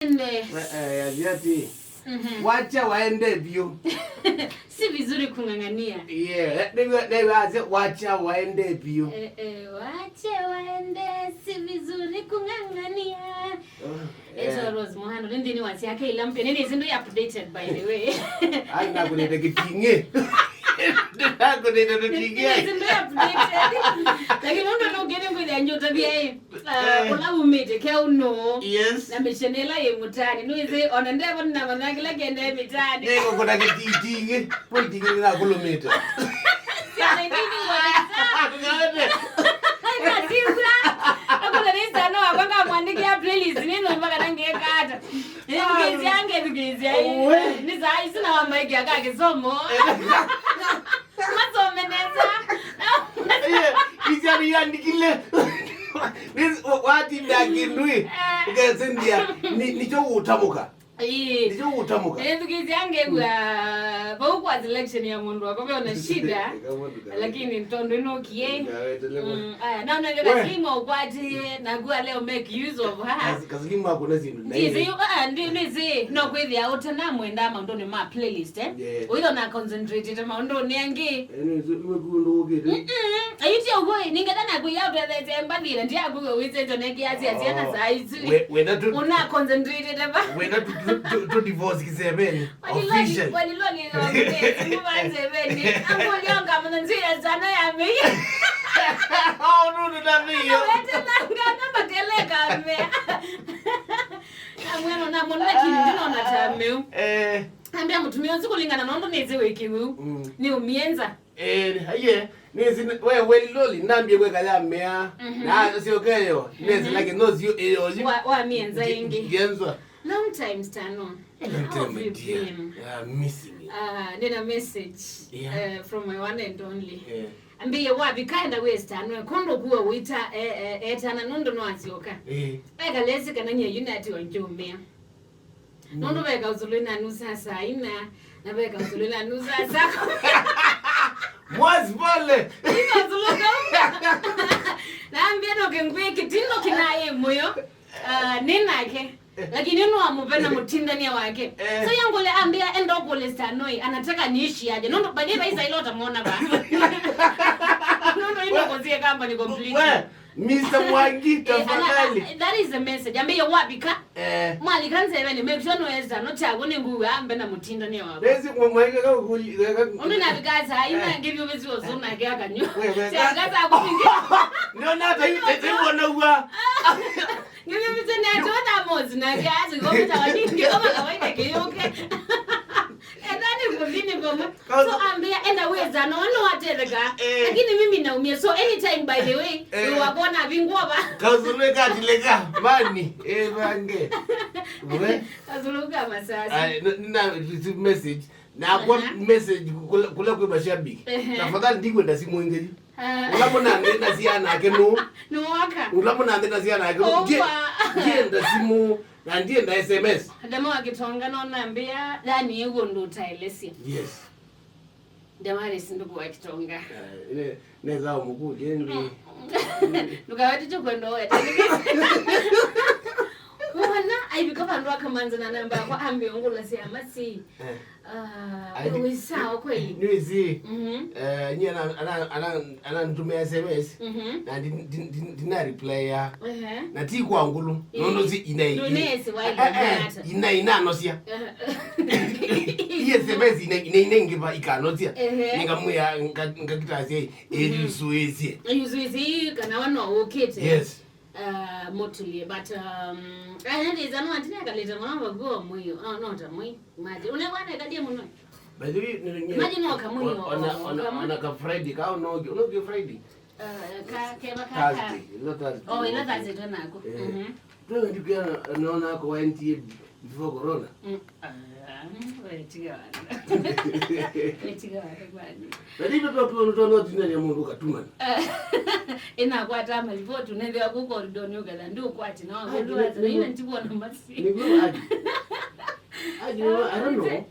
Yati. Wacha waende vyo. Si vizuri kung'ang'ania. Yeah, wacha waende vyo. Wacha waende, si vizuri kung'ang'ania. Eto Rose Mohano, ndini wasi yake ilampe. Nini izindu updated by the way. Ai na kunete kitinge. Nako ndio tutingia. Izindu updated. Lakini ndo ngene ngoja njota bia una umete ke uno. Yes. Na mishenela ye mutani. Nuize onendeva na managila kende mitani. Niko kuna kitinge. Poitinge na kilomita. Sasa nini waliza? Akula ni sana wapanga mwandiki ya playlist nino mpaka nangekata. Ngezi yange ngezi yangu. Ni sai sina wa mic ya kake somo. Masomeneza. Izari yandikile. This what in the kindui. Ukasendia nicho utamuka. Nicho utamuka. Ngezi yange kwa kwa selection ya mundu wako una shida. Lakini mtondo inokie. Na unangeka slimo ukwati na gua leo make use of her. Kaslimo akona zindu. Ndize ndize no kwethia utana mwenda ma ndone ma playlist Uyo na concentrate ma ndone yangi. Iwe ogete. Ayiti ogwe ningeda na kuya utete mbadira ndi akuwe wiseto neki asiana saizi. Una concentrate ba. Wena to divorce kisebeni. Official. Waliloni mbanzebeni. Amolionga mnzira sana ya me. Oh no na mio. Ngana bateleka me. Amweno na monna kindino na tameu. Ambia mutumio nsikulingana nondo neze wekiwu. Ni umienza. Yeah. Nezi wewe loli nambie kwekala mea. Na siokeyo. Nezi like knows you wa mienza yengi. Genzwa. Long time stanooo. Missing me. Nina message from my one and only. Ambiye wapi kaenda westanoe kondo kuwa wita etana nondo no asioka. Eka lesi kana nye unity wa nichumea. Nondo beka uzulina nusa saina na beka uzulina nusa sako. Mwazi pole. Ika uzulina. Na ambiye no kengwe kitindo kinaye moyo. Ninake. Lakini neno amupenda mutindania wake. So yangole ambia endo pole stanooi anataka niishi aje. Nondo badeba isa ilota muona ba. Nondo ino kozie kamba ni complete. Mr. Mwangi tafadhali. That is the message. Ambiye wabika. Mwali kanze ni make sure no eza no chago ni nguwe ambena mutindania wake. Bezi mwanga kakuli. Undo nabikaza ina give you bezi ozuna kaka nyo. Shangaza akupingia. No nata ite wona uwa. Ngebe bitene atona mozi na gazi ngomita waningi kama kawaida kiyoke. Edani kuvini bomo. So ambia enda weza no wateleka. Lakini mimi naumia. So anytime by the way, wakona vingwa Kazuluka katileka mani bange. Wewe kazuluka masasa. Na receive message. Na kwa message kula kwa mashabiki. Tafadhali ndikwenda simu ingeli. Unabona ndenda ziana yake no waka unabona ndenda ziana yake ndienda simu na ndienda SMS demo akitonga no nambia yani yego ndo taelesia yes demare sinduko akitonga ile neza umukuje ndi nukawati chokwendo wewe wana aibikova ndo akamanza na namba kwa ambi ngula si amasi wewe sawa kweli niwezi nyina ana nitumia SMS na dina reply ya na ti kwa ngulu nono zi ina no sia SMS ina ngiba ikanotia ningamuya ngakitazi yuzuezi kana wano okete yes motuli but ahandi zanu antina kaleta mwana go moyo no tamoi maji unebwana kadie muno badiri maji no kamuyo ona ka Friday ka no Friday ka kema Thursday ila Thursday tonako ndio ndio naona kwa NT before corona Wetiga bani. Badi pepe unotono tinani ya mundu katuma. Ina kwata malipoti unende akuko ridoni ukala ndio kwati na wangu wazo ina ntibona masi. Ni bro aje. Aje I don't know.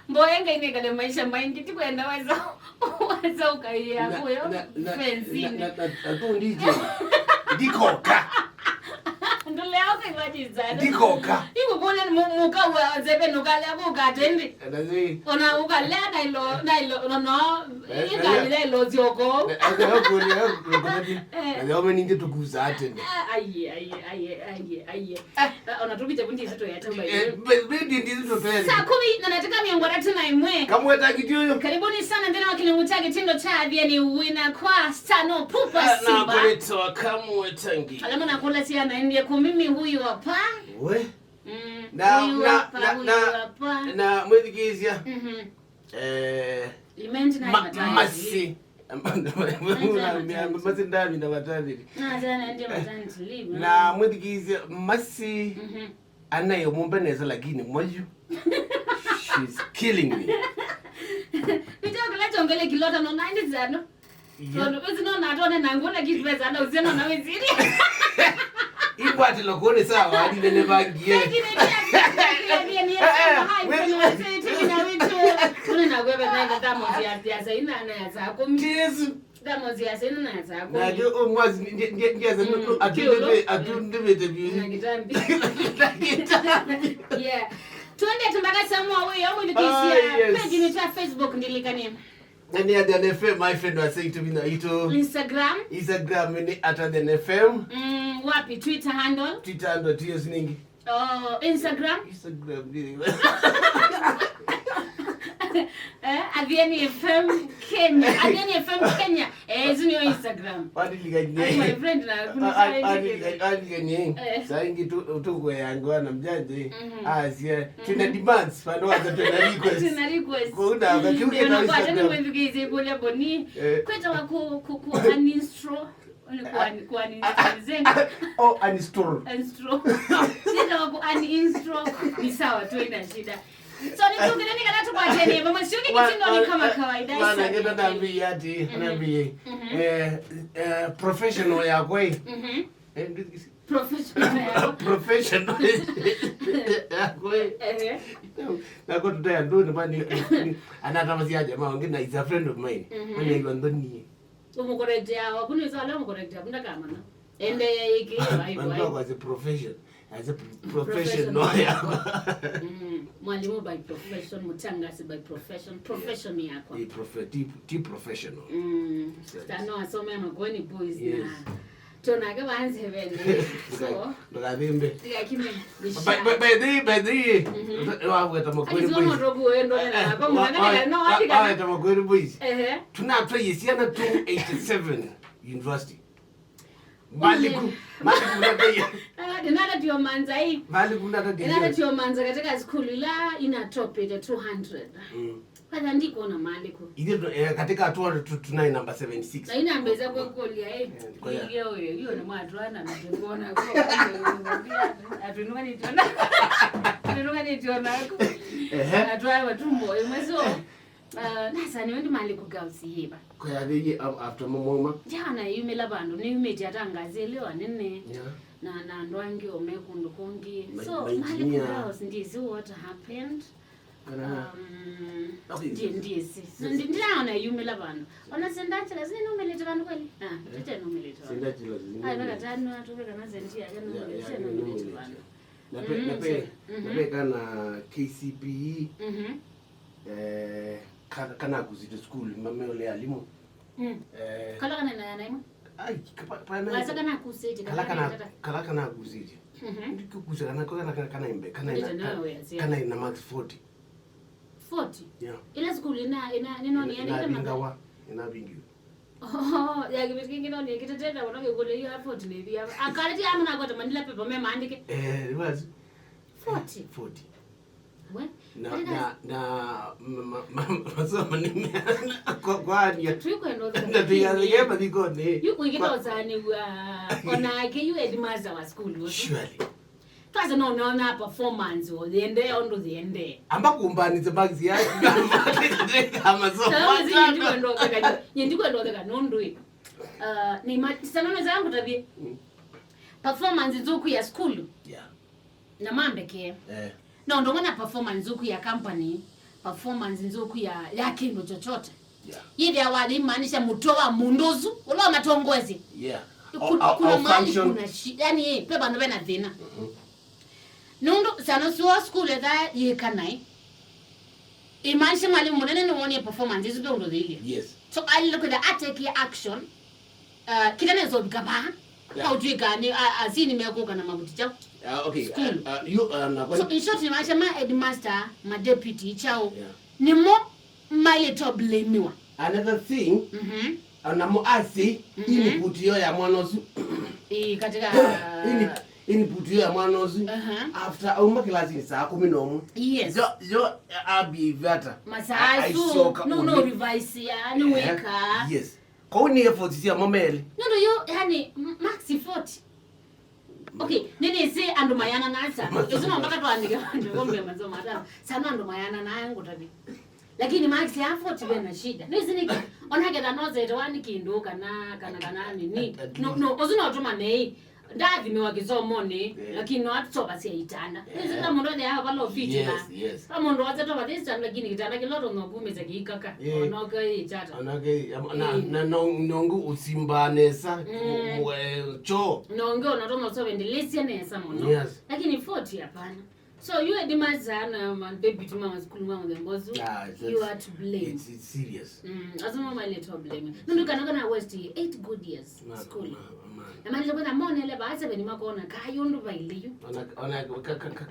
Mboyenga ine kale maisha maingi tikwenda waza ukaiya kuyo fence. Na ndije. Ndikoka. Ndole yako wajizana ndikoka iko kona muka wa zebe nokala ko gatendi anazi ona ukala nailo no ingale lo zioko leo meninge tukuzate aye ona tupita bundi zito ya tamba bidi ndizo tayari saa 10 na nataka miongo tena imwe Kamuwetangi tiyo karibuni sana ndani wa kilimo cha kitindo cha Athiani wina kwa stanooo pupa simba na kuleta Kamuwetangi alama na kula sia naendea kwa mimi huyu hapa we na mwedikizia imenti na masi masi ndami na matandiri na mwedikizia masi anayo mumbeneza lakini mwaju she's killing me nitaka tongele kilota no 90 zano tono bezino natone nangona kizweza ndo uzeno na weziri ibati lokone sawa hadi nene bangie tuende tumbaka samwa wewe au nikisia page ni cha Facebook ndilikania nani Athiani FM my friend was saying to me na ito Instagram ni Athiani FM wapi Twitter handle tiyo siningi Instagram nini Athiani FM Kenya zunio Instagram wadi liganye my friend na aliganye saingi tu yangu na mjanje asia tuna demands pano waza tuna request kuna wakiuke na Instagram kwa ndugize kule boni kweta wa ku uninstall kwa ni zenga uninstall sita wa ku uninstall ni sawa tu ina shida. So nituke nani kana tupateni mama sio kitindo ni kama kawaida sana. Bana ngenda ndambi ati nabii professional ya kweli. Professional ya kweli. Na kwa tutaya ndo bani anatamazia jamaa wengine is a friend of mine. Mimi hiyo ndo ni. Umukorejea wakuni sala umukorejea bunda kama na. Ende iki aibu. Ndio as a professional yako. Mwalimu by profession, mutangasi by profession yako. Professional. Stanooo asome magoni boys na. Tonaga banze bene. So, ndakavimbe. Tikakime. By waweta magoni boys. Azomo rogu endo na kwa mwana no atika. Waweta magoni boys. Tunatwa yesiana 287 university. Maliku unataya. Dinara tiyo manza hii. Maliku unataya. Dinara tiyo manza katika skuli la ina top ya 200. Kwa ndiko na maliku. Ile katika 200 tunai number 76. Na ina mbeza kwa kolia hiyo na mwadwana na ngona kwa. Atunuka ni tona. Atwa watumbo imezo. Nasa niwendi maliku gausi hiba. Kwa yeye after mama. Jana yumela bantu ni image atangazelewa nene. Na ndwangi omekundu kongi. So maliku gausi ndizi what happened. Ndisi. Ndinaona yumela bantu. Ona sendachela zini umeleta bantu kweli? Tete umeleta. Sendachela zini. Nakatano atubeka na sentia kana umeleta bantu. Nape kana KCPE. Kana kuzito school mama ole alimu kala kana na naima ai pana wasa kana kusije kala kana kuzije ndikukuza kana imbe kana ina max 40 yeah ila school ina nino ni yani kama ina bingi ya kibiki nino ni kitetenda wanoke kule hiyo 40 ni bia akali ya mna kwa mandila pepa mema andike was 40 we masoma ni kwa ya tuko ndo ndio tuyaleba dikone yuko ingito zani ona ke you headmaster wa school surely kaza no na performance o the ondo the ende ambakumbanize magzi yake kama so ndiko ndo ka nondo ni sanone zangu tabie performance zuku ya school yeah na mambeke no ndo ngona performance zuku ya company performance nzuku ya kindu chochote yidi awali maanisha mutoa munduzu ulo matongwezi yeah kuna mali kuna yani pe bantu bena thina Nundu sana suwa school eda yekanai. Imagine mwalimu munene ni woni performance is dondo the Yes. So I look at the atake action. Kitane zo bikaba. How do you gani azini megoka na mabuti chao. Okay. You so in short imagine my headmaster, my deputy chao. Ni mo my little blame. Another thing, anamo asi input yo ya mwanozu. Katika input yo ya mwanozu. After uma klasi saa 10. Yes. Yo abi vata. Masasu no revise ya no weka. Yes. Kwa ni effort ya momeli. No yo yani max 40. Okay, nini say ando mayana na answer. Yosema mpaka tuandike ando ngombe mazo mata. Sana ando mayana na yangu tabi. Lakini max ya 40 bena shida. Nizini onageta noze twani kindu kana nini. No ozuna utuma nei. Ndathi mewakizomo ni lakini no atsoba sia itanda. Nizina mundu ne hapa lo feature. Yes. Kama mundu atsoba this time lakini kitanda kiloto ngobume zakikaka. Onoka ichata. Onake na nongu usimbanesa cho. Nongo unatoma so endelea nesa mono. Yes. Lakini 40 hapana. So you are the mazana man baby to mama school mama ngembozo. You are to blame. It's serious. Azuma my little blame. Nundu kana West 8 good years school. Amani lokona mone le ba sebe ni makona kayondu bailiyo.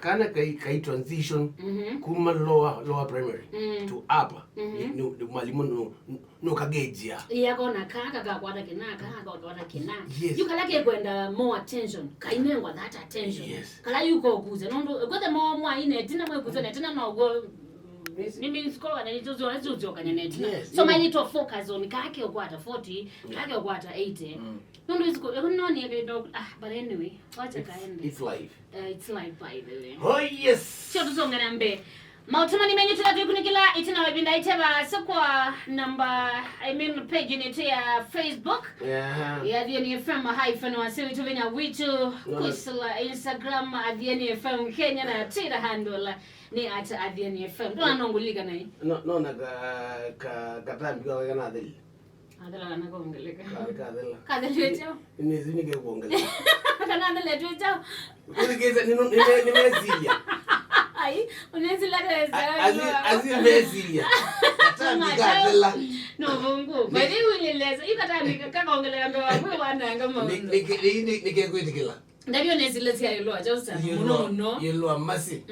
Kana kai transition kuma lower primary to upper. No mwalimu no kagejia. Yakona kaka kwata kinaka kwata kinaka. You kalake kwenda more attention. Kainengwa that attention. Yes. Kala yuko kuze nundu kwete mwa ine tina mwe kuze tina no go mimi sikola na hizo kanyaneti. So my little focus on kake kwata 40, kake kwata 80. Nundu isiko noni edo but anyway, wacha kaende. It's life. It's life by the way. Oh yes. Sio tusongera mbe. Mautuma menyu tulatu kunikila itina webinda iteba sokwa number page ni ya Facebook. Ya Athiani FM hyphen wasewi tuvenya witu kusala Instagram Athiani FM Kenya na Twitter handle ni @Athiani FM. Ndo anongulika nai. No na katambi kwa kana adeli. Adela kana kuongeleka. Kadela. Kadela chao. Nizini ke kuongeleka. Kana adela tu chao. Kulikeza nimezilia. Ai, unazila tesa. Azimezilia. Katambi kadela. No bongo. Bali uleleza. Ikatambi kakaongeleka ndo wapo wananga mama. Nike kwetikela. Ndabyo nezilezi ayilo ajosa. No. Yelo masi.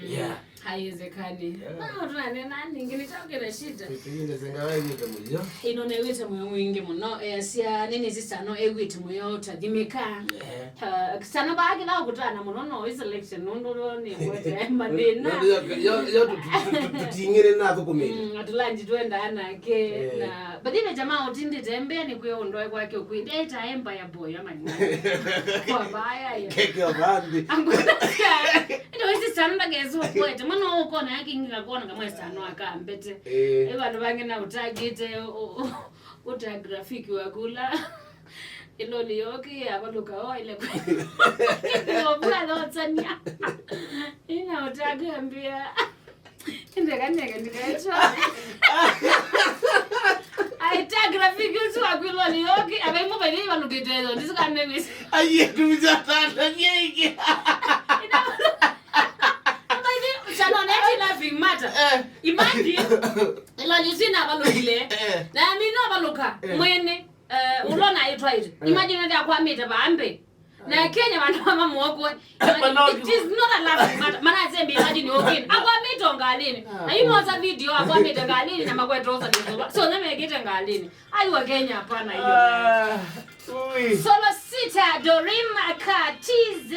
Yeah. Haiwezekani. Tunane nani ngine chauke na shida. Pengine zingawaje mmoja. Ino naweta moyo mwingi muno sia nini sisano egwita moyo tadimeka. Sana baagi la kutana muno no selection ndo ni wote madena. Yo tutingire nazo kumeli. Atulanji twenda anake na badile jamaa utindi tembe ni kuyo ndoe kwake ukwinde eta empire boy amani. Kwa baya ya. Keke abandi. Ndio hizi sana gezo kwete mano uko na yake nginga kuona kama stano akambete. Abantu bangena utagite uta grafiki wakula. Ilo liyoki abaluka ile kwa bwana Tania. Ina utagambia. Ndekanyeka ndikacho. Aita grafiki usu akwilo liyoki abaimo bali balukitezo ndisikane bisi. Aye tumizatata nyingi. Imagine ila nisina balukile na mimi no baluka mwene ulona aitwa ito imagine ndio kwa mita baambe na Kenya bantu mama mwoko it is not a laughing matter mana zembe imagine okay akwa mita ngalini na hiyo za video akwa mita ngalini na makweto za video so na megete ngalini aiwa Kenya hapana hiyo solo sita Dorima ka TZ